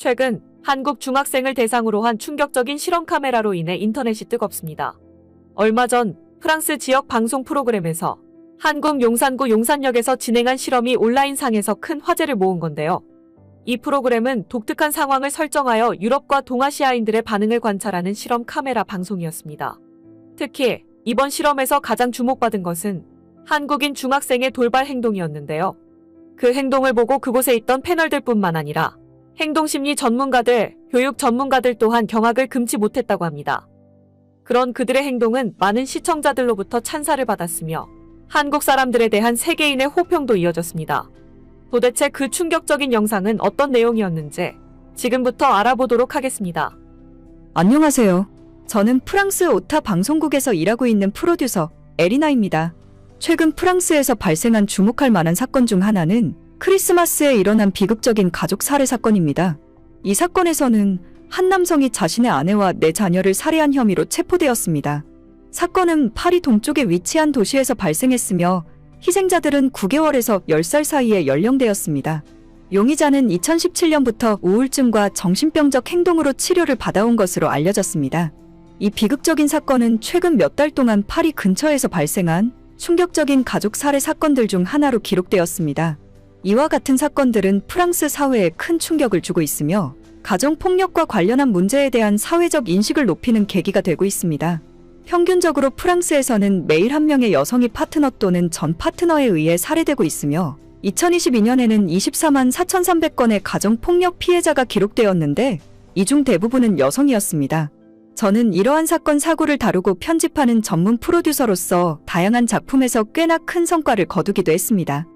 최근 한국 중학생을 대상으로 한 충격적인 실험 카메라로 인해 인터넷이 뜨겁습니다. 얼마 전 프랑스 지역 방송 프로그램에서 한국 용산구 용산역에서 진행한 실험이 온라인상에서 큰 화제를 모은 건데요. 이 프로그램은 독특한 상황을 설정하여 유럽과 동아시아인들의 반응을 관찰하는 실험 카메라 방송이었습니다. 특히 이번 실험에서 가장 주목받은 것은 한국인 중학생의 돌발 행동이었는데요. 그 행동을 보고 그곳에 있던 패널들뿐만 아니라 행동심리 전문가들, 교육 전문가들 또한 경악을 금치 못했다고 합니다. 그런 그들의 행동은 많은 시청자들로부터 찬사를 받았으며 한국 사람들에 대한 세계인의 호평도 이어졌습니다. 도대체 그 충격적인 영상은 어떤 내용이었는지 지금부터 알아보도록 하겠습니다. 안녕하세요. 저는 프랑스 오타 방송국에서 일하고 있는 프로듀서 에리나입니다. 최근 프랑스에서 발생한 주목할 만한 사건 중 하나는 크리스마스에 일어난 비극적인 가족 살해 사건입니다. 이 사건에서는 한 남성이 자신의 아내와 4자녀를 살해한 혐의로 체포되었습니다. 사건은 파리 동쪽에 위치한 도시에서 발생했으며 희생자들은 9개월에서 10살 사이의 연령대였습니다. 용의자는 2017년부터 우울증과 정신병적 행동으로 치료를 받아온 것으로 알려졌습니다. 이 비극적인 사건은 최근 몇 달 동안 파리 근처에서 발생한 충격적인 가족 살해 사건들 중 하나로 기록되었습니다. 이와 같은 사건들은 프랑스 사회에 큰 충격을 주고 있으며 가정폭력과 관련한 문제에 대한 사회적 인식을 높이는 계기가 되고 있습니다. 평균적으로 프랑스에서는 매일 한 명의 여성이 파트너 또는 전 파트너에 의해 살해되고 있으며 2022년에는 24만 4,300건의 가정폭력 피해자가 기록되었는데 이 중 대부분은 여성이었습니다. 저는 이러한 사건 사고를 다루고 편집하는 전문 프로듀서로서 다양한 작품에서 꽤나 큰 성과를 거두기도 했습니다.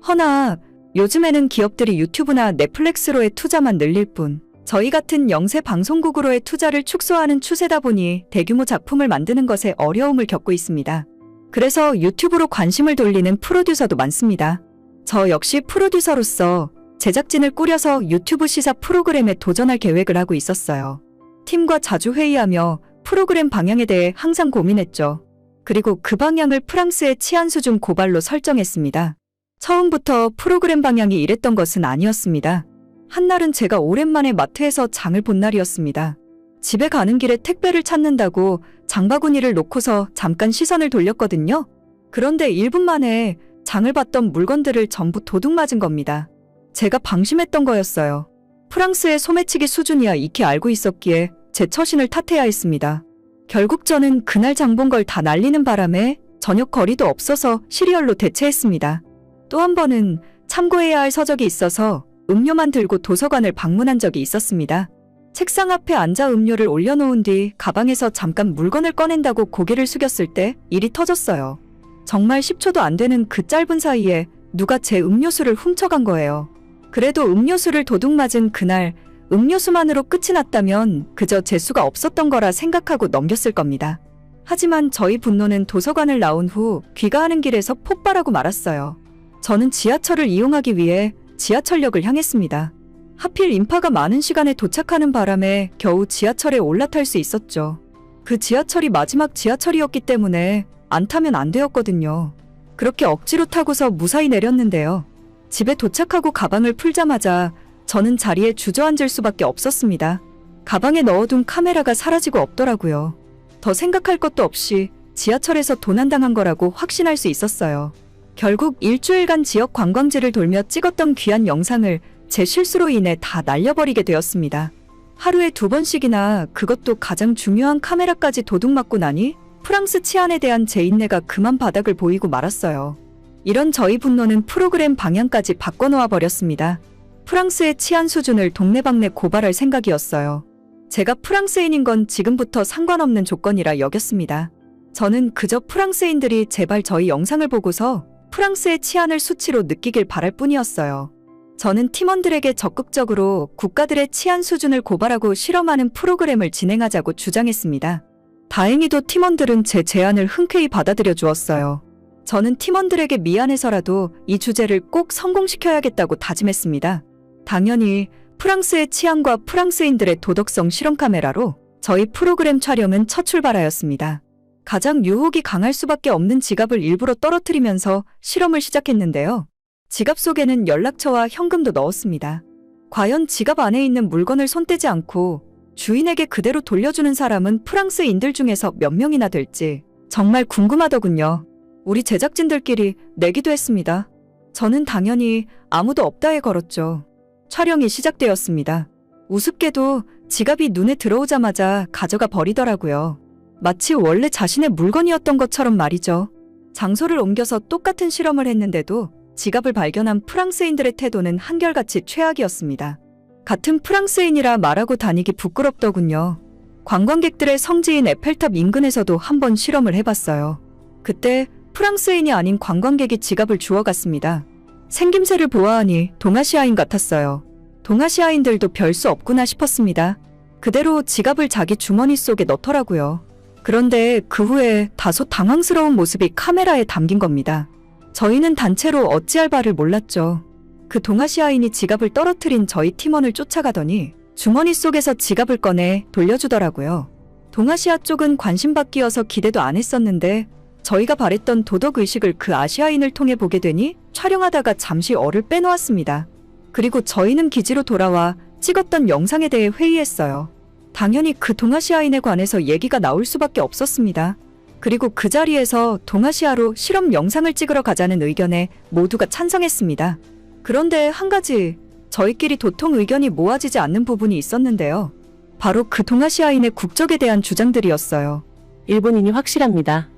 허나 요즘에는 기업들이 유튜브나 넷플릭스로의 투자만 늘릴 뿐 저희 같은 영세 방송국으로의 투자를 축소하는 추세다 보니 대규모 작품을 만드는 것에 어려움을 겪고 있습니다. 그래서 유튜브로 관심을 돌리는 프로듀서도 많습니다. 저 역시 프로듀서로서 제작진을 꾸려서 유튜브 시사 프로그램에 도전할 계획을 하고 있었어요. 팀과 자주 회의하며 프로그램 방향에 대해 항상 고민했죠. 그리고 그 방향을 프랑스의 치안 수준 고발로 설정했습니다. 처음부터 프로그램 방향이 이랬던 것은 아니었습니다. 한날은 제가 오랜만에 마트에서 장을 본 날이었습니다. 집에 가는 길에 택배를 찾는다고 장바구니를 놓고서 잠깐 시선을 돌렸거든요. 그런데 1분 만에 장을 봤던 물건들을 전부 도둑 맞은 겁니다. 제가 방심했던 거였어요. 프랑스의 소매치기 수준이야 익히 알고 있었기에 제 처신을 탓해야 했습니다. 결국 저는 그날 장 본 걸 다 날리는 바람에 저녁 거리도 없어서 시리얼로 대체했습니다. 또 한 번은 참고해야 할 서적이 있어서 음료만 들고 도서관을 방문한 적이 있었습니다. 책상 앞에 앉아 음료를 올려놓은 뒤 가방에서 잠깐 물건을 꺼낸다고 고개를 숙였을 때 일이 터졌어요. 정말 10초도 안 되는 그 짧은 사이에 누가 제 음료수를 훔쳐간 거예요. 그래도 음료수를 도둑 맞은 그날 음료수만으로 끝이 났다면 그저 재수가 없었던 거라 생각하고 넘겼을 겁니다. 하지만 저희 분노는 도서관을 나온 후 귀가하는 길에서 폭발하고 말았어요. 저는 지하철을 이용하기 위해 지하철역을 향했습니다. 하필 인파가 많은 시간에 도착하는 바람에 겨우 지하철에 올라탈 수 있었죠. 그 지하철이 마지막 지하철이었기 때문에 안 타면 안 되었거든요. 그렇게 억지로 타고서 무사히 내렸는데요. 집에 도착하고 가방을 풀자마자 저는 자리에 주저앉을 수밖에 없었습니다. 가방에 넣어둔 카메라가 사라지고 없더라고요. 더 생각할 것도 없이 지하철에서 도난당한 거라고 확신할 수 있었어요. 결국 일주일간 지역 관광지를 돌며 찍었던 귀한 영상을 제 실수로 인해 다 날려버리게 되었습니다. 하루에 2번씩이나 그것도 가장 중요한 카메라까지 도둑 맞고 나니 프랑스 치안에 대한 제 인내가 그만 바닥을 보이고 말았어요. 이런 저희 분노는 프로그램 방향까지 바꿔놓아 버렸습니다. 프랑스의 치안 수준을 동네방네 고발할 생각이었어요. 제가 프랑스인인 건 지금부터 상관없는 조건이라 여겼습니다. 저는 그저 프랑스인들이 제발 저희 영상을 보고서 프랑스의 치안을 수치로 느끼길 바랄 뿐이었어요. 저는 팀원들에게 적극적으로 국가들의 치안 수준을 고발하고 실험하는 프로그램을 진행하자고 주장했습니다. 다행히도 팀원들은 제 제안을 흔쾌히 받아들여 주었어요. 저는 팀원들에게 미안해서라도 이 주제를 꼭 성공시켜야겠다고 다짐했습니다. 당연히 프랑스의 치안과 프랑스인들의 도덕성 실험 카메라로 저희 프로그램 촬영은 첫 출발하였습니다. 가장 유혹이 강할 수밖에 없는 지갑을 일부러 떨어뜨리면서 실험을 시작했는데요. 지갑 속에는 연락처와 현금도 넣었습니다. 과연 지갑 안에 있는 물건을 손대지 않고 주인에게 그대로 돌려주는 사람은 프랑스인들 중에서 몇 명이나 될지 정말 궁금하더군요. 우리 제작진들끼리 내기도 했습니다. 저는 당연히 아무도 없다에 걸었죠. 촬영이 시작되었습니다. 우습게도 지갑이 눈에 들어오자마자 가져가 버리더라고요. 마치 원래 자신의 물건이었던 것처럼 말이죠. 장소를 옮겨서 똑같은 실험을 했는데도 지갑을 발견한 프랑스인들의 태도는 한결같이 최악이었습니다. 같은 프랑스인이라 말하고 다니기 부끄럽더군요. 관광객들의 성지인 에펠탑 인근에서도 한번 실험을 해봤어요. 그때 프랑스인이 아닌 관광객이 지갑을 주워갔습니다. 생김새를 보아하니 동아시아인 같았어요. 동아시아인들도 별 수 없구나 싶었습니다. 그대로 지갑을 자기 주머니 속에 넣더라고요. 그런데 그 후에 다소 당황스러운 모습이 카메라에 담긴 겁니다. 저희는 단체로 어찌할 바를 몰랐죠. 그 동아시아인이 지갑을 떨어뜨린 저희 팀원을 쫓아가더니 주머니 속에서 지갑을 꺼내 돌려주더라고요. 동아시아 쪽은 관심받기여서 기대도 안 했었는데 저희가 바랬던 도덕의식을 그 아시아인을 통해 보게 되니 촬영하다가 잠시 얼을 빼놓았습니다. 그리고 저희는 기지로 돌아와 찍었던 영상에 대해 회의했어요. 당연히 그 동아시아인에 관해서 얘기가 나올 수밖에 없었습니다. 그리고 그 자리에서 동아시아로 실험 영상을 찍으러 가자는 의견에 모두가 찬성했습니다. 그런데 한 가지 저희끼리 도통 의견이 모아지지 않는 부분이 있었는데요. 바로 그 동아시아인의 국적에 대한 주장들이었어요. 일본인이 확실합니다.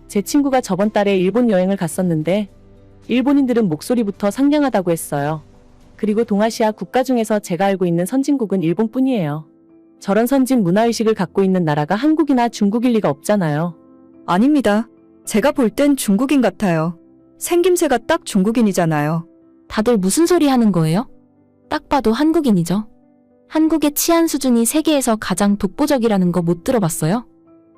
제 친구가 저번 달에 일본 여행을 갔었는데 일본인들은 목소리부터 상냥하다고 했어요. 그리고 동아시아 국가 중에서 제가 알고 있는 선진국은 일본뿐이에요. 저런 선진 문화의식을 갖고 있는 나라가 한국이나 중국일 리가 없잖아요. 아닙니다. 제가 볼 땐 중국인 같아요. 생김새가 딱 중국인이잖아요. 다들 무슨 소리 하는 거예요? 딱 봐도 한국인이죠. 한국의 치안 수준이 세계에서 가장 독보적이라는 거 못 들어봤어요?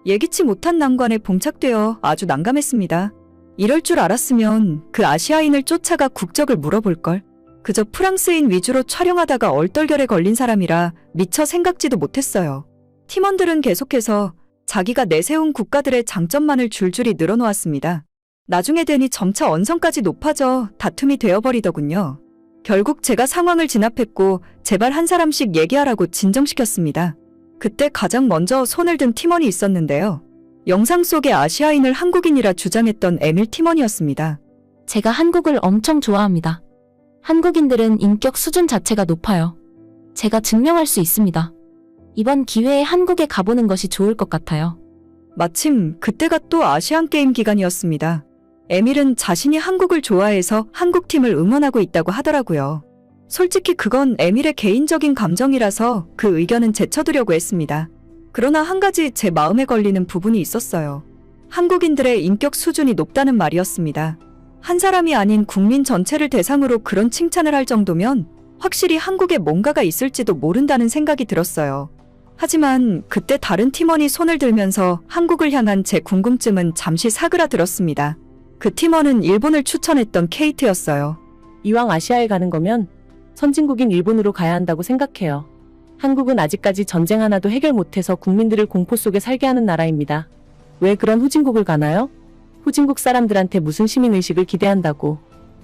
예기치 못한 난관에 봉착되어 아주 난감했습니다. 이럴 줄 알았으면 그 아시아인을 쫓아가 국적을 물어볼걸. 그저 프랑스인 위주로 촬영하다가 얼떨결에 걸린 사람이라 미처 생각지도 못했어요. 팀원들은 계속해서 자기가 내세운 국가들의 장점만을 줄줄이 늘어놓았습니다. 나중에 되니 점차 언성까지 높아져 다툼이 되어버리더군요. 결국 제가 상황을 진압했고 제발 한 사람씩 얘기하라고 진정시켰습니다. 그때 가장 먼저 손을 든 팀원이 있었는데요. 영상 속의 아시아인을 한국인이라 주장했던 에밀 팀원이었습니다. 제가 한국을 엄청 좋아합니다. 한국인들은 인격 수준 자체가 높아요. 제가 증명할 수 있습니다. 이번 기회에 한국에 가보는 것이 좋을 것 같아요. 마침 그때가 또 아시안게임 기간이었습니다. 에밀은 자신이 한국을 좋아해서 한국팀을 응원하고 있다고 하더라고요. 솔직히 그건 에밀의 개인적인 감정이라서 그 의견은 제쳐두려고 했습니다. 그러나 한 가지 제 마음에 걸리는 부분이 있었어요. 한국인들의 인격 수준이 높다는 말이었습니다. 한 사람이 아닌 국민 전체를 대상으로 그런 칭찬을 할 정도면 확실히 한국에 뭔가가 있을지도 모른다는 생각이 들었어요. 하지만 그때 다른 팀원이 손을 들면서 한국을 향한 제 궁금증은 잠시 사그라들었습니다. 그 팀원은 일본을 추천했던 케이트였어요. 이왕 아시아에 가는 거면 선진국인 일본으로 가야 한다고 생각해요. 한국은 아직까지 전쟁 하나도 해결 못해서 국민들을 공포 속에 살게 하는 나라입니다. 왜 그런 후진국을 가나요? 후진국 사람들한테 무슨 시민의식을 기대한다고.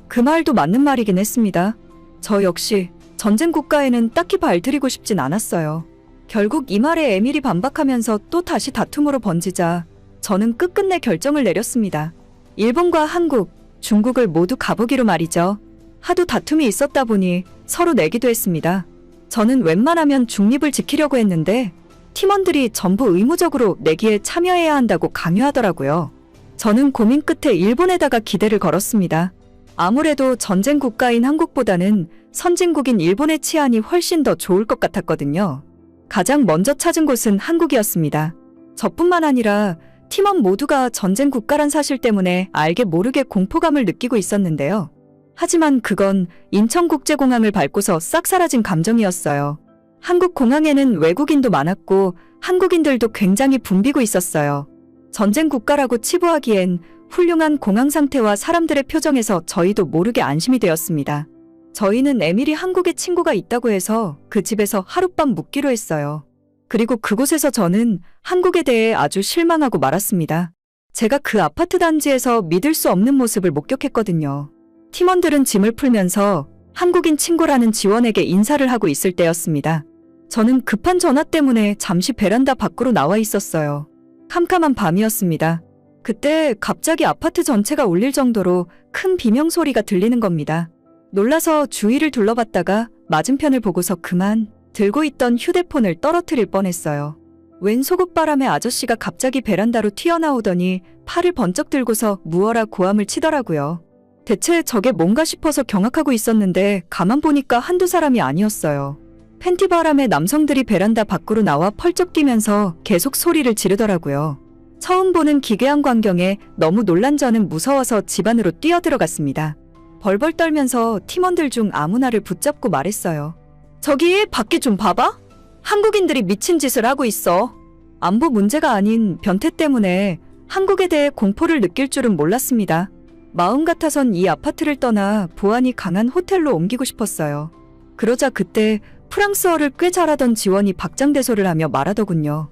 그 말도 맞는 말이긴 했습니다. 저 역시 전쟁 국가에는 딱히 발들이고 싶진 않았어요. 결국 이 말에 에밀이 반박하면서 또 다시 다툼으로 번지자 저는 끝끝내 결정을 내렸습니다. 일본과 한국, 중국을 모두 가보기로 말이죠. 하도 다툼이 있었다 보니 서로 내기도 했습니다. 저는 웬만하면 중립을 지키려고 했는데 팀원들이 전부 의무적으로 내기에 참여해야 한다고 강요하더라고요. 저는 고민 끝에 일본에다가 기대를 걸었습니다. 아무래도 전쟁 국가인 한국보다는 선진국인 일본의 치안이 훨씬 더 좋을 것 같았거든요. 가장 먼저 찾은 곳은 한국이었습니다. 저뿐만 아니라 팀원 모두가 전쟁 국가란 사실 때문에 알게 모르게 공포감을 느끼고 있었는데요. 하지만 그건 인천국제공항을 밟고서 싹 사라진 감정이었어요. 한국 공항에는 외국인도 많았고 한국인들도 굉장히 붐비고 있었어요. 전쟁 국가라고 치부하기엔 훌륭한 공항 상태와 사람들의 표정에서 저희도 모르게 안심이 되었습니다. 저희는 에밀이 한국에 친구가 있다고 해서 그 집에서 하룻밤 묵기로 했어요. 그리고 그곳에서 저는 한국에 대해 아주 실망하고 말았습니다. 제가 그 아파트 단지에서 믿을 수 없는 모습을 목격했거든요. 팀원들은 짐을 풀면서 한국인 친구라는 지원에게 인사를 하고 있을 때였습니다. 저는 급한 전화 때문에 잠시 베란다 밖으로 나와 있었어요. 캄캄한 밤이었습니다. 그때 갑자기 아파트 전체가 울릴 정도로 큰 비명 소리가 들리는 겁니다. 놀라서 주위를 둘러봤다가 맞은편을 보고서 그만 들고 있던 휴대폰을 떨어뜨릴 뻔했어요. 웬 소극바람에 아저씨가 갑자기 베란다로 튀어나오더니 팔을 번쩍 들고서 무어라 고함을 치더라고요. 대체 저게 뭔가 싶어서 경악하고 있었는데 가만 보니까 한두 사람이 아니었어요. 팬티바람에 남성들이 베란다 밖으로 나와 펄쩍 뛰면서 계속 소리를 지르더라고요. 처음 보는 기괴한 광경에 너무 놀란 저는 무서워서 집 안으로 뛰어들어갔습니다. 벌벌 떨면서 팀원들 중 아무나를 붙잡고 말했어요. 저기 밖에 좀 봐봐. 한국인들이 미친 짓을 하고 있어. 안보 문제가 아닌 변태 때문에 한국에 대해 공포를 느낄 줄은 몰랐습니다. 마음 같아선 이 아파트를 떠나 보안이 강한 호텔로 옮기고 싶었어요. 그러자 그때 프랑스어를 꽤 잘하던 지원이 박장대소를 하며 말하더군요.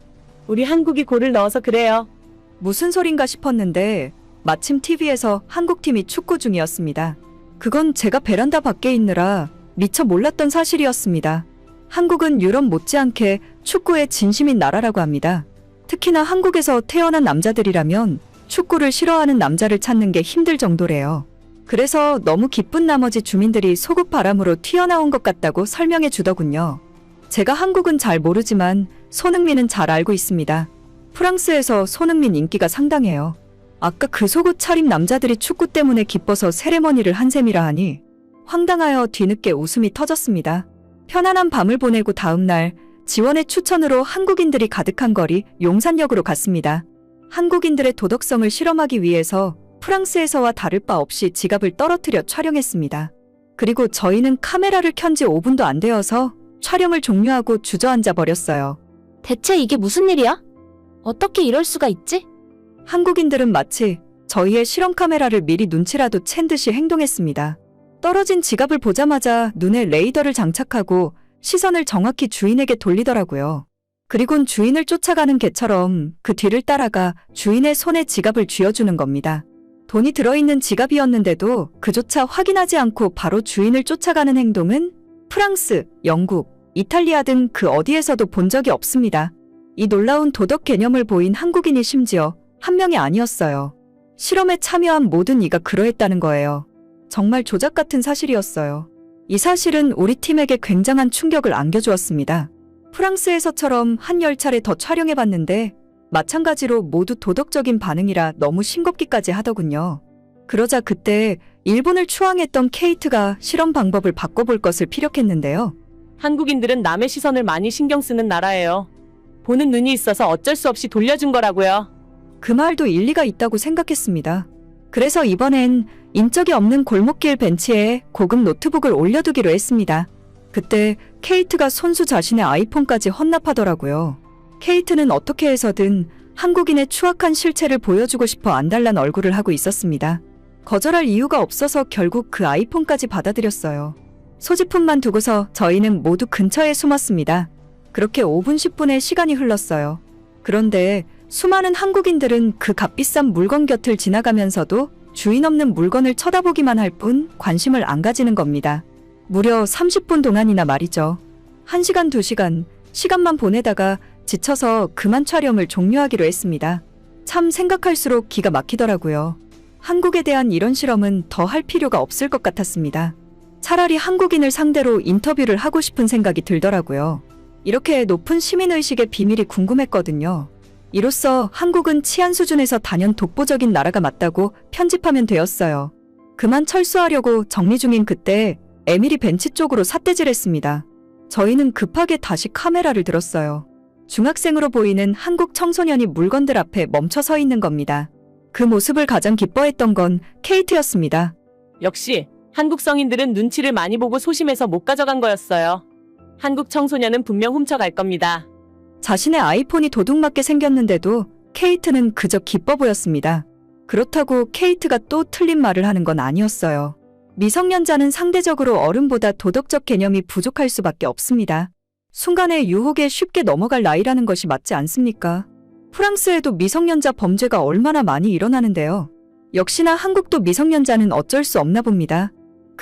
우리 한국이 골을 넣어서 그래요. 무슨 소린가 싶었는데 마침 TV에서 한국팀이 축구 중이었습니다. 그건 제가 베란다 밖에 있느라 미처 몰랐던 사실이었습니다. 한국은 유럽 못지않게 축구의 진심인 나라라고 합니다. 특히나 한국에서 태어난 남자들이라면 축구를 싫어하는 남자를 찾는 게 힘들 정도래요. 그래서 너무 기쁜 나머지 주민들이 소극 바람으로 튀어나온 것 같다고 설명해 주더군요. 제가 한국은 잘 모르지만 손흥민은 잘 알고 있습니다. 프랑스에서 손흥민 인기가 상당해요. 아까 그 속옷 차림 남자들이 축구 때문에 기뻐서 세레머니를 한 셈이라 하니 황당하여 뒤늦게 웃음이 터졌습니다. 편안한 밤을 보내고 다음 날 지원의 추천으로 한국인들이 가득한 거리 용산역으로 갔습니다. 한국인들의 도덕성을 실험하기 위해서 프랑스에서와 다를 바 없이 지갑을 떨어뜨려 촬영했습니다. 그리고 저희는 카메라를 켠 지 5분도 안 되어서 촬영을 종료하고 주저앉아 버렸어요. 대체 이게 무슨 일이야? 어떻게 이럴 수가 있지? 한국인들은 마치 저희의 실험 카메라를 미리 눈치라도 챈 듯이 행동했습니다. 떨어진 지갑을 보자마자 눈에 레이더를 장착하고 시선을 정확히 주인에게 돌리더라고요. 그리곤 주인을 쫓아가는 개처럼 그 뒤를 따라가 주인의 손에 지갑을 쥐어주는 겁니다. 돈이 들어있는 지갑이었는데도 그조차 확인하지 않고 바로 주인을 쫓아가는 행동은 프랑스, 영국, 이탈리아 등 그 어디에서도 본 적이 없습니다. 이 놀라운 도덕 개념을 보인 한국인이 심지어 한 명이 아니었어요. 실험에 참여한 모든 이가 그러했다는 거예요. 정말 조작 같은 사실이었어요. 이 사실은 우리 팀에게 굉장한 충격을 안겨주었습니다. 프랑스에서처럼 한 10차례 더 촬영해봤는데 마찬가지로 모두 도덕적인 반응이라 너무 싱겁기까지 하더군요. 그러자 그때 일본을 추앙했던 케이트가 실험 방법을 바꿔볼 것을 피력했는데요. 한국인들은 남의 시선을 많이 신경 쓰는 나라예요. 보는 눈이 있어서 어쩔 수 없이 돌려준 거라고요. 그 말도 일리가 있다고 생각했습니다. 그래서 이번엔 인적이 없는 골목길 벤치에 고급 노트북을 올려두기로 했습니다. 그때 케이트가 손수 자신의 아이폰까지 헌납하더라고요. 케이트는 어떻게 해서든 한국인의 추악한 실체를 보여주고 싶어 안달난 얼굴을 하고 있었습니다. 거절할 이유가 없어서 결국 그 아이폰까지 받아들였어요. 소지품만 두고서 저희는 모두 근처에 숨었습니다. 그렇게 5분 10분의 시간이 흘렀어요. 그런데 수많은 한국인들은 그 값비싼 물건 곁을 지나가면서도 주인 없는 물건을 쳐다보기만 할 뿐 관심을 안 가지는 겁니다. 무려 30분 동안이나 말이죠. 1시간, 2시간, 시간만 보내다가 지쳐서 그만 촬영을 종료하기로 했습니다. 참 생각할수록 기가 막히더라고요. 한국에 대한 이런 실험은 더 할 필요가 없을 것 같았습니다. 차라리 한국인을 상대로 인터뷰를 하고 싶은 생각이 들더라고요. 이렇게 높은 시민의식의 비밀이 궁금했거든요. 이로써 한국은 치안 수준에서 단연 독보적인 나라가 맞다고 편집하면 되었어요. 그만 철수하려고 정리 중인 그때 에밀이 벤치 쪽으로 삿대질했습니다. 저희는 급하게 다시 카메라를 들었어요. 중학생으로 보이는 한국 청소년이 물건들 앞에 멈춰 서 있는 겁니다. 그 모습을 가장 기뻐했던 건 케이트였습니다. 역시 한국 성인들은 눈치를 많이 보고 소심해서 못 가져간 거였어요. 한국 청소년은 분명 훔쳐갈 겁니다. 자신의 아이폰이 도둑맞게 생겼는데도 케이트는 그저 기뻐 보였습니다. 그렇다고 케이트가 또 틀린 말을 하는 건 아니었어요. 미성년자는 상대적으로 어른보다 도덕적 개념이 부족할 수밖에 없습니다. 순간의 유혹에 쉽게 넘어갈 나이라는 것이 맞지 않습니까? 프랑스에도 미성년자 범죄가 얼마나 많이 일어나는데요. 역시나 한국도 미성년자는 어쩔 수 없나 봅니다.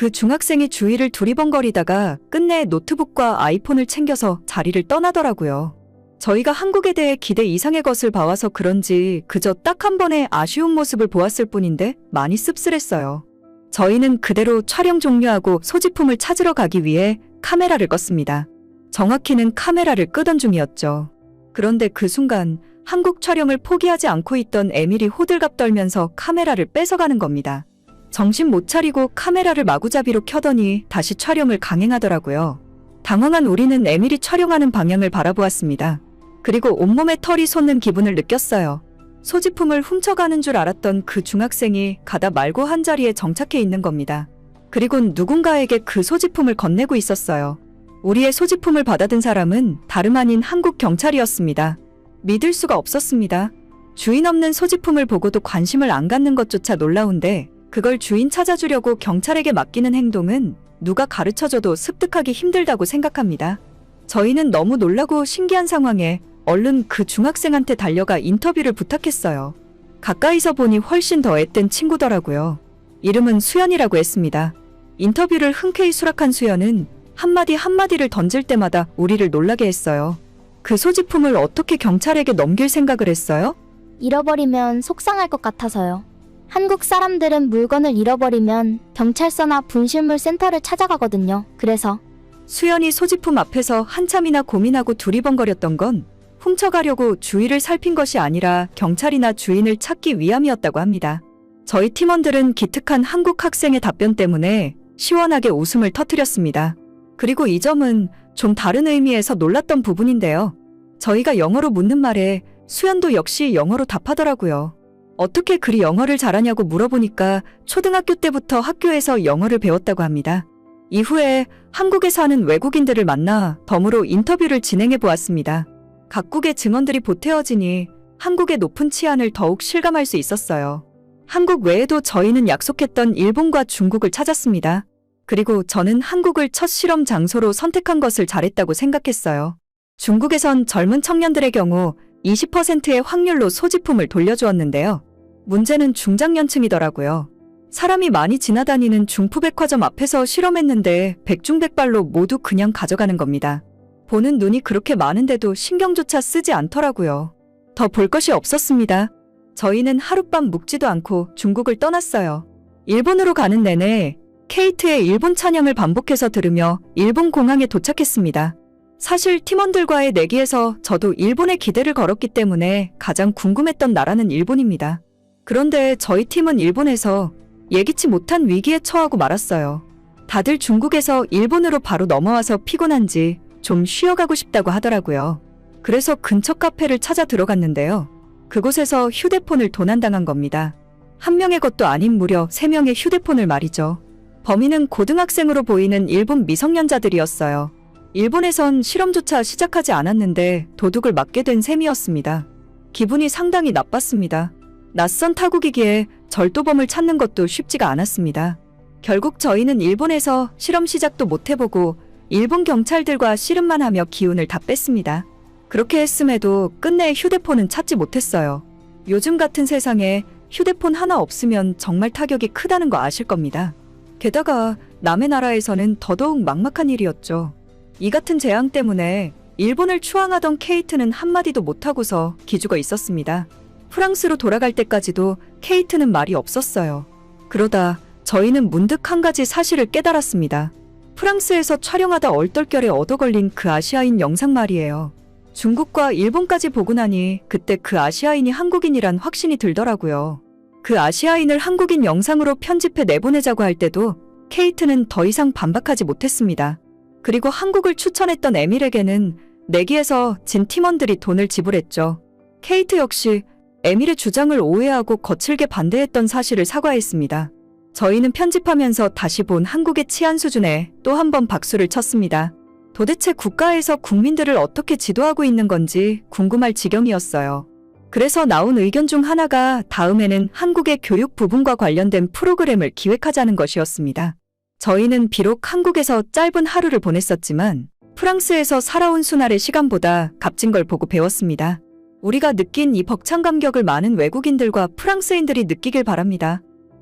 그 중학생이 주위를 두리번거리다가 끝내 노트북과 아이폰을 챙겨서 자리를 떠나더라고요. 저희가 한국에 대해 기대 이상의 것을 봐와서 그런지 그저 딱 한 번의 아쉬운 모습을 보았을 뿐인데 많이 씁쓸했어요. 저희는 그대로 촬영 종료하고 소지품을 찾으러 가기 위해 카메라를 껐습니다. 정확히는 카메라를 끄던 중이었죠. 그런데 그 순간 한국 촬영을 포기하지 않고 있던 에밀이 호들갑 떨면서 카메라를 뺏어가는 겁니다. 정신 못 차리고 카메라를 마구잡이로 켜더니 다시 촬영을 강행하더라고요. 당황한 우리는 에밀이 촬영하는 방향을 바라보았습니다. 그리고 온몸에 털이 솟는 기분을 느꼈어요. 소지품을 훔쳐가는 줄 알았던 그 중학생이 가다 말고 한 자리에 정착해 있는 겁니다. 그리곤 누군가에게 그 소지품을 건네고 있었어요. 우리의 소지품을 받아든 사람은 다름 아닌 한국 경찰이었습니다. 믿을 수가 없었습니다. 주인 없는 소지품을 보고도 관심을 안 갖는 것조차 놀라운데 그걸 주인 찾아주려고 경찰에게 맡기는 행동은 누가 가르쳐줘도 습득하기 힘들다고 생각합니다. 저희는 너무 놀라고 신기한 상황에 얼른 그 중학생한테 달려가 인터뷰를 부탁했어요. 가까이서 보니 훨씬 더 앳된 친구더라고요. 이름은 수연이라고 했습니다. 인터뷰를 흔쾌히 수락한 수연은 한마디 한마디를 던질 때마다 우리를 놀라게 했어요. 그 소지품을 어떻게 경찰에게 넘길 생각을 했어요? 잃어버리면 속상할 것 같아서요. 한국 사람들은 물건을 잃어버리면 경찰서나 분실물 센터를 찾아가거든요. 그래서 수연이 소지품 앞에서 한참이나 고민하고 두리번거렸던 건 훔쳐가려고 주위를 살핀 것이 아니라 경찰이나 주인을 찾기 위함이었다고 합니다. 저희 팀원들은 기특한 한국 학생의 답변 때문에 시원하게 웃음을 터뜨렸습니다. 그리고 이 점은 좀 다른 의미에서 놀랐던 부분인데요. 저희가 영어로 묻는 말에 수연도 역시 영어로 답하더라고요. 어떻게 그리 영어를 잘하냐고 물어보니까 초등학교 때부터 학교에서 영어를 배웠다고 합니다. 이후에 한국에 사는 외국인들을 만나 덤으로 인터뷰를 진행해 보았습니다. 각국의 증언들이 보태어지니 한국의 높은 치안을 더욱 실감할 수 있었어요. 한국 외에도 저희는 약속했던 일본과 중국을 찾았습니다. 그리고 저는 한국을 첫 실험 장소로 선택한 것을 잘했다고 생각했어요. 중국에선 젊은 청년들의 경우 20%의 확률로 소지품을 돌려주었는데요. 문제는 중장년층이더라고요. 사람이 많이 지나다니는 중푸백화점 앞에서 실험했는데 백중백발로 모두 그냥 가져가는 겁니다. 보는 눈이 그렇게 많은데도 신경조차 쓰지 않더라고요. 더 볼 것이 없었습니다. 저희는 하룻밤 묵지도 않고 중국을 떠났어요. 일본으로 가는 내내 케이트의 일본 찬양을 반복해서 들으며 일본 공항에 도착했습니다. 사실 팀원들과의 내기에서 저도 일본에 기대를 걸었기 때문에 가장 궁금했던 나라는 일본입니다. 그런데 저희 팀은 일본에서 예기치 못한 위기에 처하고 말았어요. 다들 중국에서 일본으로 바로 넘어와서 피곤한지 좀 쉬어가고 싶다고 하더라고요. 그래서 근처 카페를 찾아 들어갔는데요. 그곳에서 휴대폰을 도난당한 겁니다. 한 명의 것도 아닌 무려 3명의 휴대폰을 말이죠. 범인은 고등학생으로 보이는 일본 미성년자들이었어요. 일본에선 실험조차 시작하지 않았는데 도둑을 맞게 된 셈이었습니다. 기분이 상당히 나빴습니다. 낯선 타국이기에 절도범을 찾는 것도 쉽지가 않았습니다. 결국 저희는 일본에서 실험 시작도 못 해보고 일본 경찰들과 씨름만 하며 기운을 다 뺐습니다. 그렇게 했음에도 끝내 휴대폰은 찾지 못했어요. 요즘 같은 세상에 휴대폰 하나 없으면 정말 타격이 크다는 거 아실 겁니다. 게다가 남의 나라에서는 더더욱 막막한 일이었죠. 이 같은 재앙 때문에 일본을 추앙하던 케이트는 한마디도 못하고서 기죽어 있었습니다. 프랑스로 돌아갈 때까지도 케이트는 말이 없었어요. 그러다 저희는 문득 한 가지 사실을 깨달았습니다. 프랑스에서 촬영하다 얼떨결에 얻어걸린 그 아시아인 영상 말이에요. 중국과 일본까지 보고 나니 그때 그 아시아인이 한국인이란 확신이 들더라고요. 그 아시아인을 한국인 영상으로 편집해 내보내자고 할 때도 케이트는 더 이상 반박하지 못했습니다. 그리고 한국을 추천했던 에밀에게는 내기에서 진 팀원들이 돈을 지불했죠. 케이트 역시 에밀의 주장을 오해하고 거칠게 반대했던 사실을 사과했습니다. 저희는 편집하면서 다시 본 한국의 치안 수준에 또 한 번 박수를 쳤습니다. 도대체 국가에서 국민들을 어떻게 지도하고 있는 건지 궁금할 지경이었어요. 그래서 나온 의견 중 하나가 다음에는 한국의 교육 부분과 관련된 프로그램을 기획하자는 것이었습니다. 저희는 비록 한국에서 짧은 하루를 보냈었지만 프랑스에서 살아온 수날의 시간보다 값진 걸 보고 배웠습니다. 우리가 느낀 이 벅찬 감격을 많은 외국인들과 프랑스인들이 느끼길 바랍니다.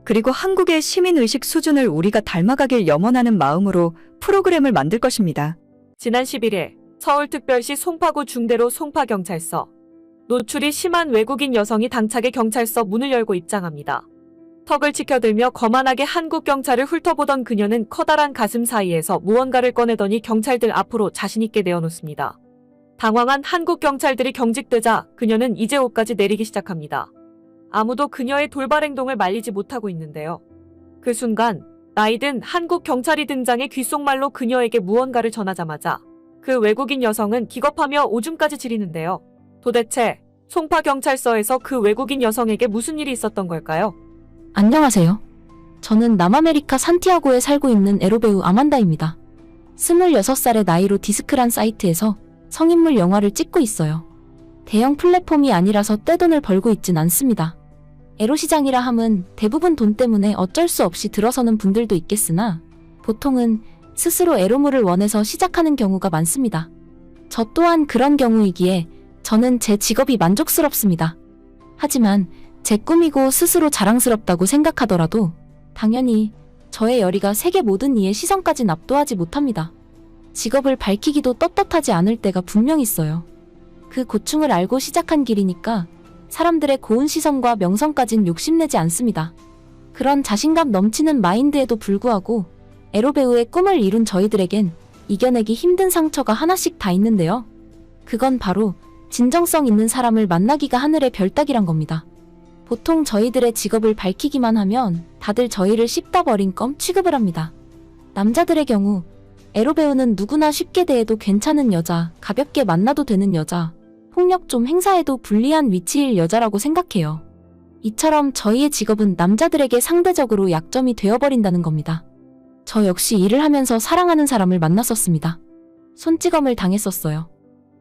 그리고 한국의 시민의식 수준을 우리가 닮아가길 염원하는 마음으로 프로그램을 만들 것입니다. 지난 11일 서울특별시 송파구 중대로 송파경찰서. 노출이 심한 외국인 여성이 당차게 경찰서 문을 열고 입장합니다. 턱을 치켜들며 거만하게 한국 경찰을 훑어보던 그녀는 커다란 가슴 사이에서 무언가를 꺼내더니 경찰들 앞으로 자신있게 내어놓습니다. 당황한 한국 경찰들이 경직되자 그녀는 이제 옷까지 내리기 시작합니다. 아무도 그녀의 돌발 행동을 말리지 못하고 있는데요. 그 순간 나이든 한국 경찰이 등장해 귓속말로 그녀에게 무언가를 전하자마자 그 외국인 여성은 기겁하며 오줌까지 지리는데요. 도대체 송파경찰서에서 그 외국인 여성에게 무슨 일이 있었던 걸까요? 안녕하세요. 저는 남아메리카 산티아고에 살고 있는 에로배우 아만다입니다. 26살의 나이로 디스크란 사이트에서 성인물 영화를 찍고 있어요. 대형 플랫폼이 아니라서 떼돈을 벌고 있진 않습니다. 에로시장이라 함은 대부분 돈 때문에 어쩔 수 없이 들어서는 분들도 있겠으나 보통은 스스로 에로물을 원해서 시작하는 경우가 많습니다. 저 또한 그런 경우이기에 저는 제 직업이 만족스럽습니다. 하지만 제 꿈이고 스스로 자랑스럽다고 생각하더라도 당연히 저의 열의가 세계 모든 이의 시선까진 압도하지 못합니다. 직업을 밝히기도 떳떳하지 않을 때가 분명 있어요. 그 고충을 알고 시작한 길이니까 사람들의 고운 시선과 명성까진 욕심내지 않습니다. 그런 자신감 넘치는 마인드에도 불구하고 에로배우의 꿈을 이룬 저희들에겐 이겨내기 힘든 상처가 하나씩 다 있는데요. 그건 바로 진정성 있는 사람을 만나기가 하늘의 별 따기란 겁니다. 보통 저희들의 직업을 밝히기만 하면 다들 저희를 씹다 버린 껌 취급을 합니다. 남자들의 경우 에로배우는 누구나 쉽게 대해도 괜찮은 여자, 가볍게 만나도 되는 여자, 폭력 좀 행사해도 불리한 위치일 여자라고 생각해요. 이처럼 저희의 직업은 남자들에게 상대적으로 약점이 되어버린다는 겁니다. 저 역시 일을 하면서 사랑하는 사람을 만났었습니다. 손찌검을 당했었어요.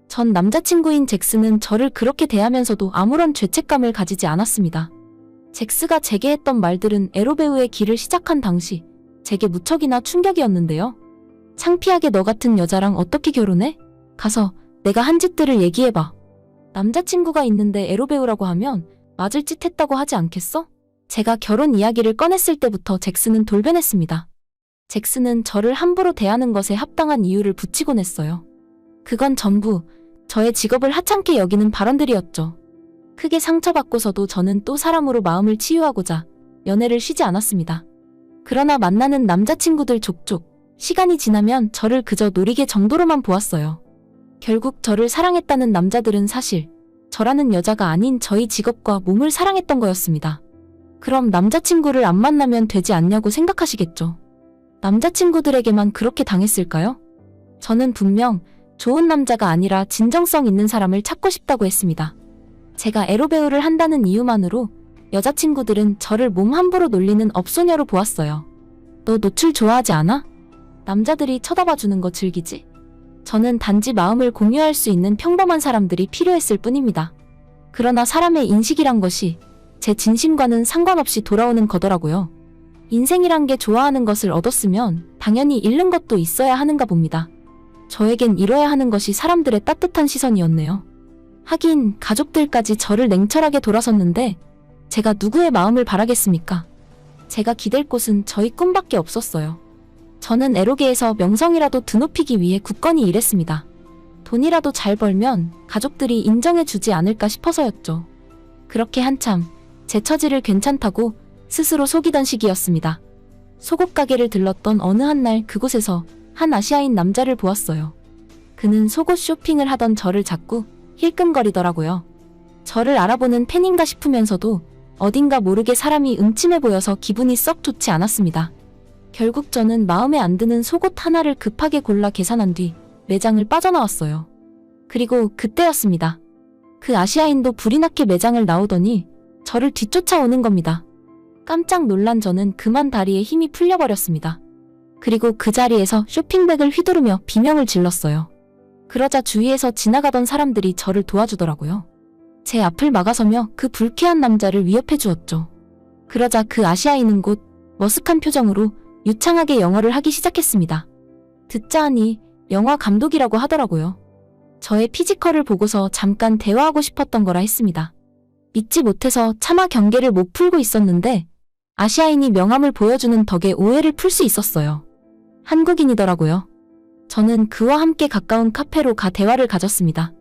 전 남자친구인 잭스는 저를 그렇게 대하면서도 아무런 죄책감을 가지지 않았습니다. 잭스가 제게 했던 말들은 에로배우의 길을 시작한 당시 제게 무척이나 충격이었는데요. 창피하게 너 같은 여자랑 어떻게 결혼해? 가서 내가 한 짓들을 얘기해봐. 남자친구가 있는데 에로배우라고 하면 맞을 짓 했다고 하지 않겠어? 제가 결혼 이야기를 꺼냈을 때부터 잭스는 돌변했습니다. 잭스는 저를 함부로 대하는 것에 합당한 이유를 붙이곤 했어요. 그건 전부 저의 직업을 하찮게 여기는 발언들이었죠. 크게 상처받고서도 저는 또 사람으로 마음을 치유하고자 연애를 쉬지 않았습니다. 그러나 만나는 남자친구들 족족 시간이 지나면 저를 그저 노리개 정도로만 보았어요. 결국 저를 사랑했다는 남자들은 사실 저라는 여자가 아닌 저희 직업과 몸을 사랑했던 거였습니다. 그럼 남자친구를 안 만나면 되지 않냐고 생각하시겠죠. 남자친구들에게만 그렇게 당했을까요? 저는 분명 좋은 남자가 아니라 진정성 있는 사람을 찾고 싶다고 했습니다. 제가 에로배우를 한다는 이유만으로 여자친구들은 저를 몸 함부로 놀리는 업소녀로 보았어요. 너 노출 좋아하지 않아? 남자들이 쳐다봐주는 거 즐기지? 저는 단지 마음을 공유할 수 있는 평범한 사람들이 필요했을 뿐입니다. 그러나 사람의 인식이란 것이 제 진심과는 상관없이 돌아오는 거더라고요. 인생이란 게 좋아하는 것을 얻었으면 당연히 잃는 것도 있어야 하는가 봅니다. 저에겐 잃어야 하는 것이 사람들의 따뜻한 시선이었네요. 하긴 가족들까지 저를 냉철하게 돌아섰는데 제가 누구의 마음을 바라겠습니까? 제가 기댈 곳은 저희 꿈밖에 없었어요. 저는 에로계에서 명성이라도 드높이기 위해 굳건히 일했습니다. 돈이라도 잘 벌면 가족들이 인정해주지 않을까 싶어서였죠. 그렇게 한참 제 처지를 괜찮다고 스스로 속이던 시기였습니다. 속옷 가게를 들렀던 어느 한 날 그곳에서 한 아시아인 남자를 보았어요. 그는 속옷 쇼핑을 하던 저를 자꾸 힐끔거리더라고요. 저를 알아보는 팬인가 싶으면서도 어딘가 모르게 사람이 음침해 보여서 기분이 썩 좋지 않았습니다. 결국 저는 마음에 안 드는 속옷 하나를 급하게 골라 계산한 뒤 매장을 빠져나왔어요. 그리고 그때였습니다. 그 아시아인도 불이 나게 매장을 나오더니 저를 뒤쫓아오는 겁니다. 깜짝 놀란 저는 그만 다리에 힘이 풀려버렸습니다. 그리고 그 자리에서 쇼핑백을 휘두르며 비명을 질렀어요. 그러자 주위에서 지나가던 사람들이 저를 도와주더라고요. 제 앞을 막아서며 그 불쾌한 남자를 위협해 주었죠. 그러자 그 아시아인은 곧 머쓱한 표정으로 유창하게 영어를 하기 시작했습니다. 듣자 하니 영화 감독이라고 하더라고요. 저의 피지컬을 보고서 잠깐 대화하고 싶었던 거라 했습니다. 믿지 못해서 차마 경계를 못 풀고 있었는데 아시아인이 명함을 보여주는 덕에 오해를 풀 수 있었어요. 한국인이더라고요. 저는 그와 함께 가까운 카페로 가 대화를 가졌습니다.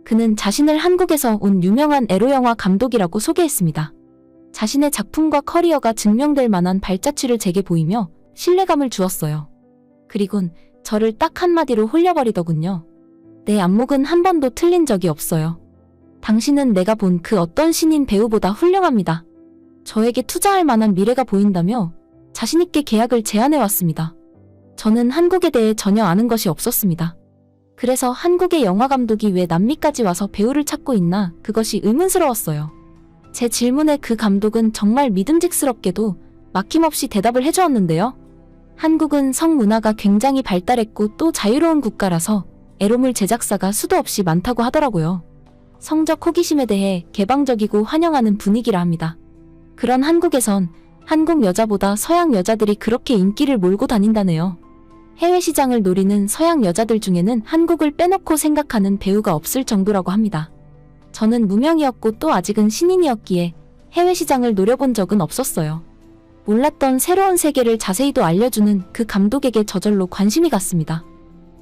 그는 자신을 한국에서 온 유명한 에로영화 감독이라고 소개했습니다. 자신의 작품과 커리어가 증명될 만한 발자취를 제게 보이며 신뢰감을 주었어요. 그리곤 저를 딱 한마디로 홀려버리더군요. 내 안목은 한 번도 틀린 적이 없어요. 당신은 내가 본 그 어떤 신인 배우보다 훌륭합니다. 저에게 투자할 만한 미래가 보인다며 자신있게 계약을 제안해왔습니다. 저는 한국에 대해 전혀 아는 것이 없었습니다. 그래서 한국의 영화 감독이 왜 남미까지 와서 배우를 찾고 있나 그것이 의문스러웠어요. 제 질문에 그 감독은 정말 믿음직스럽게도 막힘없이 대답을 해주었는데요. 한국은 성문화가 굉장히 발달했고 또 자유로운 국가라서 에로물 제작사가 수도 없이 많다고 하더라고요. 성적 호기심에 대해 개방적이고 환영하는 분위기라 합니다. 그런 한국에선 한국 여자보다 서양 여자들이 그렇게 인기를 몰고 다닌다네요. 해외 시장을 노리는 서양 여자들 중에는 한국을 빼놓고 생각하는 배우가 없을 정도라고 합니다. 저는 무명이었고 또 아직은 신인이었기에 해외 시장을 노려본 적은 없었어요. 몰랐던 새로운 세계를 자세히도 알려주는 그 감독에게 저절로 관심이 갔습니다.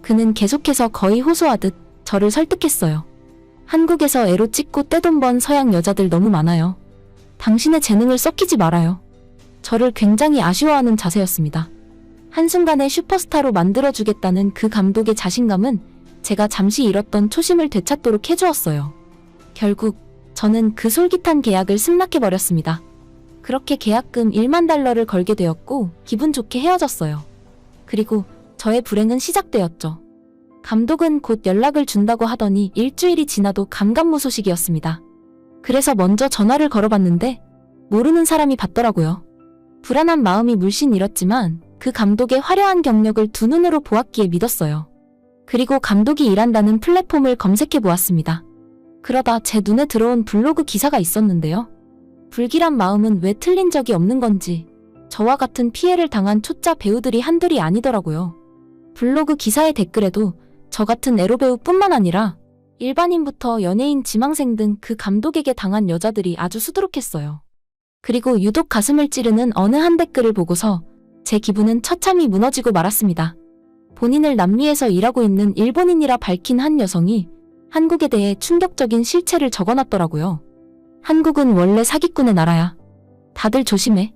그는 계속해서 거의 호소하듯 저를 설득했어요. 한국에서 애로 찍고 떼돈 번 서양 여자들 너무 많아요. 당신의 재능을 썩히지 말아요. 저를 굉장히 아쉬워하는 자세였습니다. 한순간에 슈퍼스타로 만들어주겠다는 그 감독의 자신감은 제가 잠시 잃었던 초심을 되찾도록 해주었어요. 결국 저는 그 솔깃한 계약을 승낙해버렸습니다. 그렇게 계약금 1만 달러를 걸게 되었고 기분 좋게 헤어졌어요. 그리고 저의 불행은 시작되었죠. 감독은 곧 연락을 준다고 하더니 일주일이 지나도 감감무소식이었습니다. 그래서 먼저 전화를 걸어봤는데 모르는 사람이 받더라고요. 불안한 마음이 물씬 일었지만 그 감독의 화려한 경력을 두 눈으로 보았기에 믿었어요. 그리고 감독이 일한다는 플랫폼을 검색해 보았습니다. 그러다 제 눈에 들어온 블로그 기사가 있었는데요. 불길한 마음은 왜 틀린 적이 없는 건지 저와 같은 피해를 당한 초짜 배우들이 한둘이 아니더라고요. 블로그 기사의 댓글에도 저 같은 에로배우뿐만 아니라 일반인부터 연예인, 지망생 등 그 감독에게 당한 여자들이 아주 수두룩했어요. 그리고 유독 가슴을 찌르는 어느 한 댓글을 보고서 제 기분은 처참히 무너지고 말았습니다. 본인을 남미에서 일하고 있는 일본인이라 밝힌 한 여성이 한국에 대해 충격적인 실체를 적어놨더라고요. 한국은 원래 사기꾼의 나라야. 다들 조심해.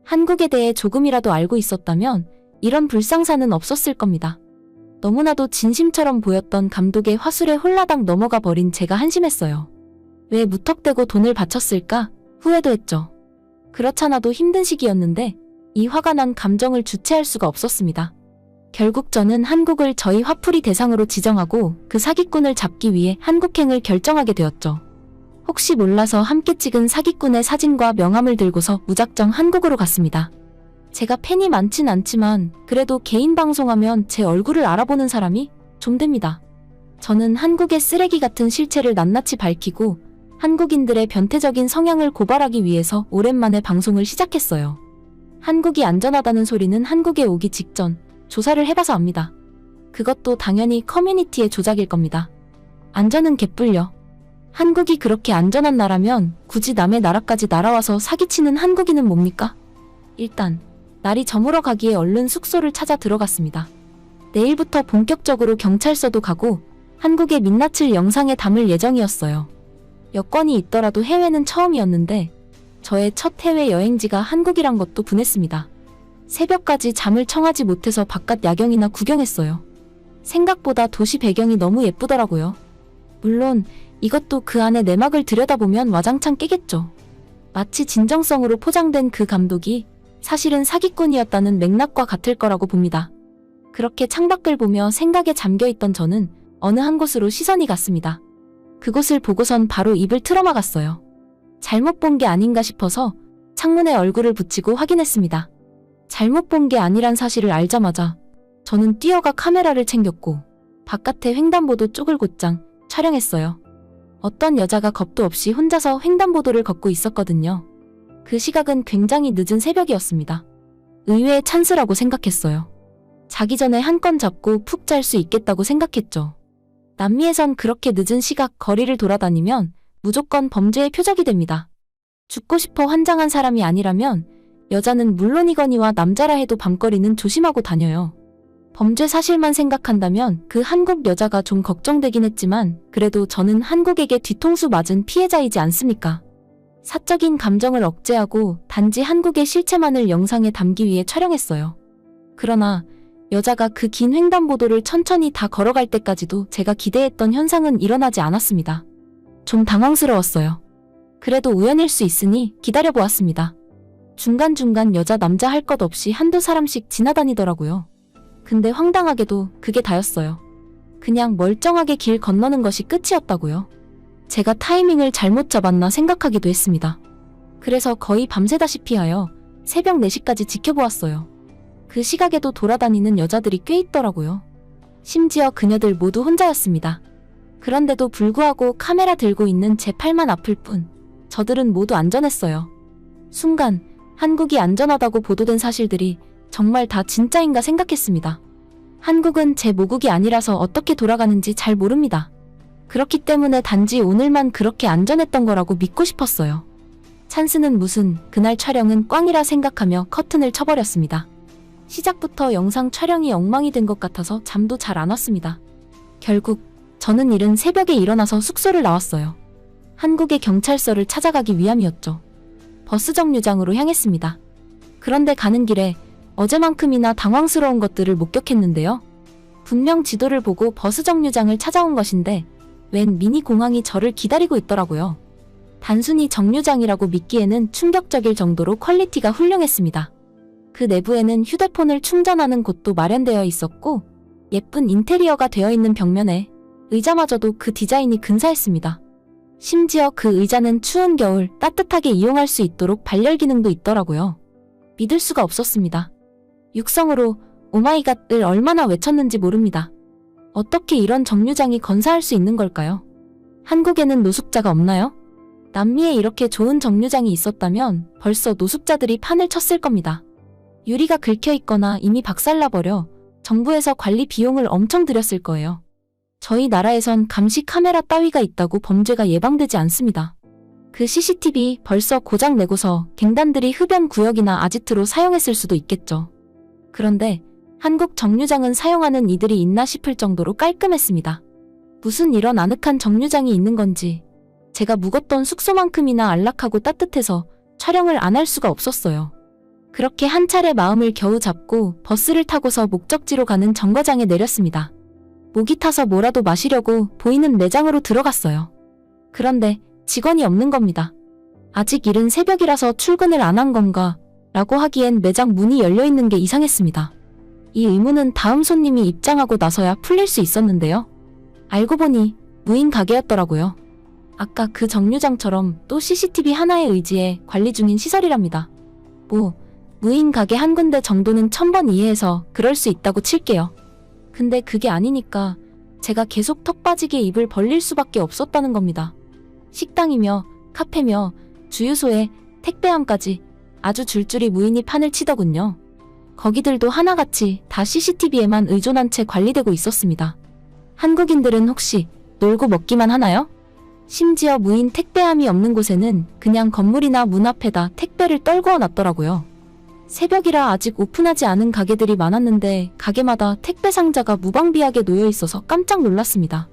한국에 대해 조금이라도 알고 있었다면 이런 불상사는 없었을 겁니다. 너무나도 진심처럼 보였던 감독의 화술에 홀라당 넘어가 버린 제가 한심했어요. 왜 무턱대고 돈을 바쳤을까? 후회도 했죠. 그렇잖아도 힘든 시기였는데 이 화가 난 감정을 주체할 수가 없었습니다. 결국 저는 한국을 저희 화풀이 대상으로 지정하고 그 사기꾼을 잡기 위해 한국행을 결정하게 되었죠. 혹시 몰라서 함께 찍은 사기꾼의 사진과 명함을 들고서 무작정 한국으로 갔습니다. 제가 팬이 많진 않지만 그래도 개인 방송하면 제 얼굴을 알아보는 사람이 좀 됩니다. 저는 한국의 쓰레기 같은 실체를 낱낱이 밝히고 한국인들의 변태적인 성향을 고발하기 위해서 오랜만에 방송을 시작했어요. 한국이 안전하다는 소리는 한국에 오기 직전 조사를 해봐서 압니다. 그것도 당연히 커뮤니티의 조작일 겁니다. 안전은 개뿔려. 한국이 그렇게 안전한 나라면 굳이 남의 나라까지 날아와서 사기치는 한국인은 뭡니까? 일단 날이 저물어 가기에 얼른 숙소를 찾아 들어갔습니다. 내일부터 본격적으로 경찰서도 가고 한국의 민낯을 영상에 담을 예정이었어요. 여건이 있더라도 해외는 처음이었는데 저의 첫 해외 여행지가 한국이란 것도 분했습니다. 새벽까지 잠을 청하지 못해서 바깥 야경이나 구경했어요. 생각보다 도시 배경이 너무 예쁘더라고요. 물론 이것도 그 안에 내막을 들여다보면 와장창 깨겠죠. 마치 진정성으로 포장된 그 감독이 사실은 사기꾼이었다는 맥락과 같을 거라고 봅니다. 그렇게 창밖을 보며 생각에 잠겨있던 저는 어느 한 곳으로 시선이 갔습니다. 그곳을 보고선 바로 입을 틀어막았어요. 잘못 본 게 아닌가 싶어서 창문에 얼굴을 붙이고 확인했습니다. 잘못 본 게 아니란 사실을 알자마자 저는 뛰어가 카메라를 챙겼고 바깥에 횡단보도 쪽을 곧장 촬영했어요. 어떤 여자가 겁도 없이 혼자서 횡단보도를 걷고 있었거든요. 그 시각은 굉장히 늦은 새벽이었습니다. 의외의 찬스라고 생각했어요. 자기 전에 한 건 잡고 푹 잘 수 있겠다고 생각했죠. 남미에선 그렇게 늦은 시각 거리를 돌아다니면 무조건 범죄의 표적이 됩니다. 죽고 싶어 환장한 사람이 아니라면 여자는 물론이거니와 남자라 해도 밤거리는 조심하고 다녀요. 범죄 사실만 생각한다면 그 한국 여자가 좀 걱정되긴 했지만 그래도 저는 한국에게 뒤통수 맞은 피해자이지 않습니까? 사적인 감정을 억제하고 단지 한국의 실체만을 영상에 담기 위해 촬영했어요. 그러나 여자가 그 긴 횡단보도를 천천히 다 걸어갈 때까지도 제가 기대했던 현상은 일어나지 않았습니다. 좀 당황스러웠어요. 그래도 우연일 수 있으니 기다려보았습니다. 중간중간 여자 남자 할 것 없이 한두 사람씩 지나다니더라고요. 근데 황당하게도 그게 다였어요. 그냥 멀쩡하게 길 건너는 것이 끝이었다고요. 제가 타이밍을 잘못 잡았나 생각하기도 했습니다. 그래서 거의 밤새다시피 하여 새벽 4시까지 지켜보았어요. 그 시각에도 돌아다니는 여자들이 꽤 있더라고요. 심지어 그녀들 모두 혼자였습니다. 그런데도 불구하고 카메라 들고 있는 제 팔만 아플 뿐 저들은 모두 안전했어요. 순간 한국이 안전하다고 보도된 사실들이 정말 다 진짜인가 생각했습니다. 한국은 제 모국이 아니라서 어떻게 돌아가는지 잘 모릅니다. 그렇기 때문에 단지 오늘만 그렇게 안전했던 거라고 믿고 싶었어요. 찬스는 무슨, 그날 촬영은 꽝이라 생각하며 커튼을 쳐버렸습니다. 시작부터 영상 촬영이 엉망이 된 것 같아서 잠도 잘 안 왔습니다. 결국 저는 이른 새벽에 일어나서 숙소를 나왔어요. 한국의 경찰서를 찾아가기 위함이었죠. 버스 정류장으로 향했습니다. 그런데 가는 길에 어제만큼이나 당황스러운 것들을 목격했는데요. 분명 지도를 보고 버스 정류장을 찾아온 것인데 웬 미니 공항이 저를 기다리고 있더라고요. 단순히 정류장이라고 믿기에는 충격적일 정도로 퀄리티가 훌륭했습니다. 그 내부에는 휴대폰을 충전하는 곳도 마련되어 있었고 예쁜 인테리어가 되어 있는 벽면에 의자마저도 그 디자인이 근사했습니다. 심지어 그 의자는 추운 겨울 따뜻하게 이용할 수 있도록 발열 기능도 있더라고요. 믿을 수가 없었습니다. 육성으로 오마이갓을 얼마나 외쳤는지 모릅니다. 어떻게 이런 정류장이 건사할 수 있는 걸까요? 한국에는 노숙자가 없나요? 남미에 이렇게 좋은 정류장이 있었다면 벌써 노숙자들이 판을 쳤을 겁니다. 유리가 긁혀 있거나 이미 박살나버려 정부에서 관리 비용을 엄청 들였을 거예요. 저희 나라에선 감시 카메라 따위가 있다고 범죄가 예방되지 않습니다. 그 CCTV 벌써 고장 내고서 갱단들이 흡연 구역이나 아지트로 사용했을 수도 있겠죠. 그런데 한국 정류장은 사용하는 이들이 있나 싶을 정도로 깔끔했습니다. 무슨 이런 아늑한 정류장이 있는 건지 제가 묵었던 숙소만큼이나 안락하고 따뜻해서 촬영을 안 할 수가 없었어요. 그렇게 한 차례 마음을 겨우 잡고 버스를 타고서 목적지로 가는 정거장에 내렸습니다. 목이 타서 뭐라도 마시려고 보이는 매장으로 들어갔어요. 그런데 직원이 없는 겁니다. 아직 이른 새벽이라서 출근을 안 한 건가? 라고 하기엔 매장 문이 열려있는 게 이상했습니다. 이 의문은 다음 손님이 입장하고 나서야 풀릴 수 있었는데요. 알고 보니 무인 가게였더라고요. 아까 그 정류장처럼 또 CCTV 하나에 의지해 관리 중인 시설이랍니다. 무인 가게 한 군데 정도는 1000번 이해해서 그럴 수 있다고 칠게요. 근데 그게 아니니까 제가 계속 턱 빠지게 입을 벌릴 수밖에 없었다는 겁니다. 식당이며 카페며 주유소에 택배함까지 아주 줄줄이 무인이 판을 치더군요. 거기들도 하나같이 다 CCTV에만 의존한 채 관리되고 있었습니다. 한국인들은 혹시 놀고 먹기만 하나요? 심지어 무인 택배함이 없는 곳에는 그냥 건물이나 문 앞에다 택배를 떨구어 놨더라고요. 새벽이라 아직 오픈하지 않은 가게들이 많았는데 가게마다 택배 상자가 무방비하게 놓여 있어서 깜짝 놀랐습니다.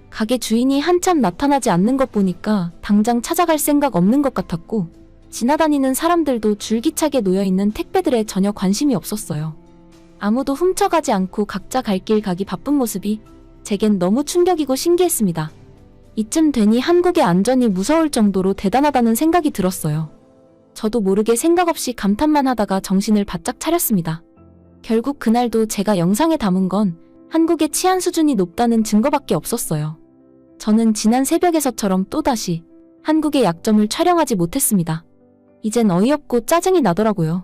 가게 주인이 한참 나타나지 않는 것 보니까 당장 찾아갈 생각 없는 것 같았고 지나다니는 사람들도 줄기차게 놓여있는 택배들에 전혀 관심이 없었어요. 아무도 훔쳐가지 않고 각자 갈 길 가기 바쁜 모습이 제겐 너무 충격이고 신기했습니다. 이쯤 되니 한국의 안전이 무서울 정도로 대단하다는 생각이 들었어요. 저도 모르게 생각 없이 감탄만 하다가 정신을 바짝 차렸습니다. 결국 그날도 제가 영상에 담은 건 한국의 치안 수준이 높다는 증거밖에 없었어요. 저는 지난 새벽에서처럼 또다시 한국의 약점을 촬영하지 못했습니다. 이젠 어이없고 짜증이 나더라고요.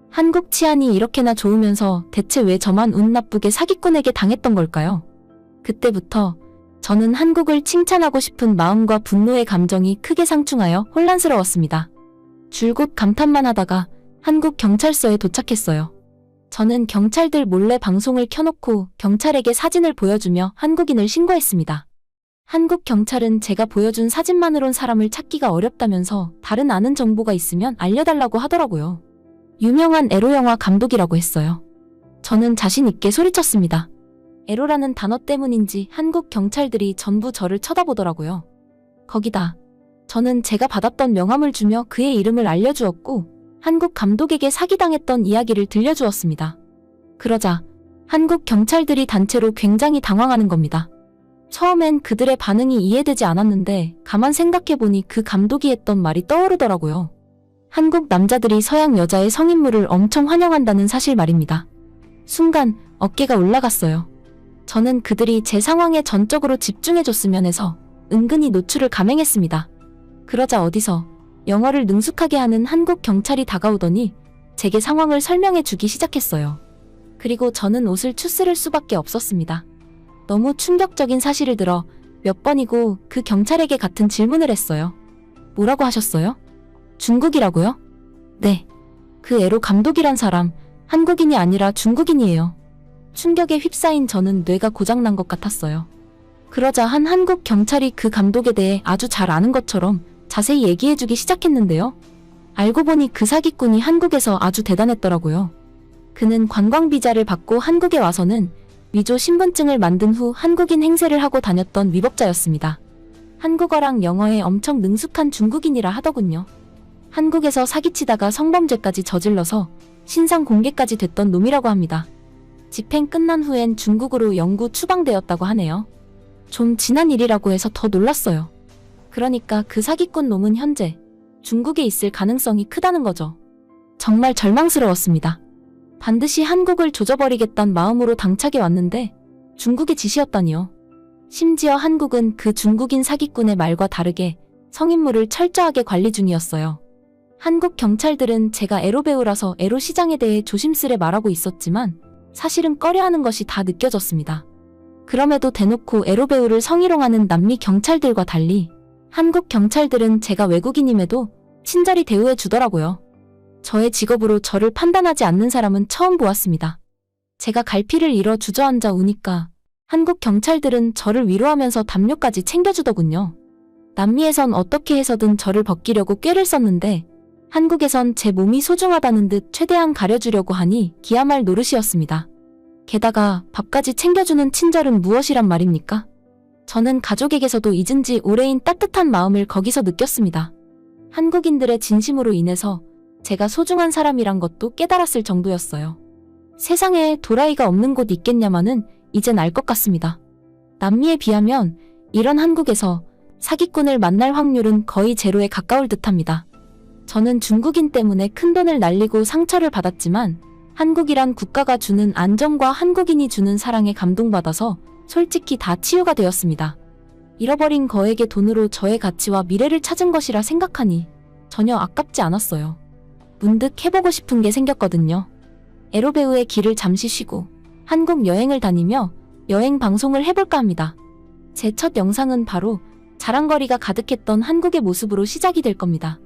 한국 치안이 이렇게나 좋으면서 대체 왜 저만 운 나쁘게 사기꾼에게 당했던 걸까요? 그때부터 저는 한국을 칭찬하고 싶은 마음과 분노의 감정이 크게 상충하여 혼란스러웠습니다. 줄곧 감탄만 하다가 한국 경찰서에 도착했어요. 저는 경찰들 몰래 방송을 켜놓고 경찰에게 사진을 보여주며 한국인을 신고했습니다. 한국 경찰은 제가 보여준 사진만으론 사람을 찾기가 어렵다면서 다른 아는 정보가 있으면 알려달라고 하더라고요. 유명한 에로 영화 감독이라고 했어요. 저는 자신 있게 소리쳤습니다. 에로라는 단어 때문인지 한국 경찰들이 전부 저를 쳐다보더라고요. 거기다 저는 제가 받았던 명함을 주며 그의 이름을 알려주었고 한국 감독에게 사기당했던 이야기를 들려주었습니다. 그러자 한국 경찰들이 단체로 굉장히 당황하는 겁니다. 처음엔 그들의 반응이 이해되지 않았는데 가만 생각해보니 그 감독이 했던 말이 떠오르더라고요. 한국 남자들이 서양 여자의 성인물을 엄청 환영한다는 사실 말입니다. 순간 어깨가 올라갔어요. 저는 그들이 제 상황에 전적으로 집중해줬으면 해서 은근히 노출을 감행했습니다. 그러자 어디서 영어를 능숙하게 하는 한국 경찰이 다가오더니 제게 상황을 설명해주기 시작했어요. 그리고 저는 옷을 추스를 수밖에 없었습니다. 너무 충격적인 사실을 들어 몇 번이고 그 경찰에게 같은 질문을 했어요. 뭐라고 하셨어요? 중국이라고요? 네. 그 에로 감독이란 사람, 한국인이 아니라 중국인이에요. 충격에 휩싸인 저는 뇌가 고장난 것 같았어요. 그러자 한 한국 경찰이 그 감독에 대해 아주 잘 아는 것처럼 자세히 얘기해주기 시작했는데요. 알고 보니 그 사기꾼이 한국에서 아주 대단했더라고요. 그는 관광비자를 받고 한국에 와서는 위조 신분증을 만든 후 한국인 행세를 하고 다녔던 위법자였습니다. 한국어랑 영어에 엄청 능숙한 중국인이라 하더군요. 한국에서 사기치다가 성범죄까지 저질러서 신상 공개까지 됐던 놈이라고 합니다. 집행 끝난 후엔 중국으로 영구 추방되었다고 하네요. 좀 지난 일이라고 해서 더 놀랐어요. 그러니까 그 사기꾼 놈은 현재 중국에 있을 가능성이 크다는 거죠. 정말 절망스러웠습니다. 반드시 한국을 조져버리겠다는 마음으로 당차게 왔는데 중국의 짓이었다니요. 심지어 한국은 그 중국인 사기꾼의 말과 다르게 성인물을 철저하게 관리 중이었어요. 한국 경찰들은 제가 에로 배우라서 에로 시장에 대해 조심스레 말하고 있었지만 사실은 꺼려하는 것이 다 느껴졌습니다. 그럼에도 대놓고 에로 배우를 성희롱하는 남미 경찰들과 달리 한국 경찰들은 제가 외국인임에도 친절히 대우해 주더라고요. 저의 직업으로 저를 판단하지 않는 사람은 처음 보았습니다. 제가 갈피를 잃어 주저앉아 우니까 한국 경찰들은 저를 위로하면서 담요까지 챙겨주더군요. 남미에선 어떻게 해서든 저를 벗기려고 꾀를 썼는데 한국에선 제 몸이 소중하다는 듯 최대한 가려주려고 하니 기야말 노릇이었습니다. 게다가 밥까지 챙겨주는 친절은 무엇이란 말입니까? 저는 가족에게서도 잊은 지 오래인 따뜻한 마음을 거기서 느꼈습니다. 한국인들의 진심으로 인해서 제가 소중한 사람이란 것도 깨달았을 정도였어요. 세상에 도라이가 없는 곳 있겠냐마는 이젠 알 것 같습니다. 남미에 비하면 이런 한국에서 사기꾼을 만날 확률은 거의 제로에 가까울 듯합니다. 저는 중국인 때문에 큰돈을 날리고 상처를 받았지만 한국이란 국가가 주는 안정과 한국인이 주는 사랑에 감동받아서 솔직히 다 치유가 되었습니다. 잃어버린 거액의 돈으로 저의 가치와 미래를 찾은 것이라 생각하니 전혀 아깝지 않았어요. 문득 해보고 싶은 게 생겼거든요. 에로 배우의 길을 잠시 쉬고 한국 여행을 다니며 여행 방송을 해볼까 합니다. 제 첫 영상은 바로 자랑거리가 가득했던 한국의 모습으로 시작이 될 겁니다.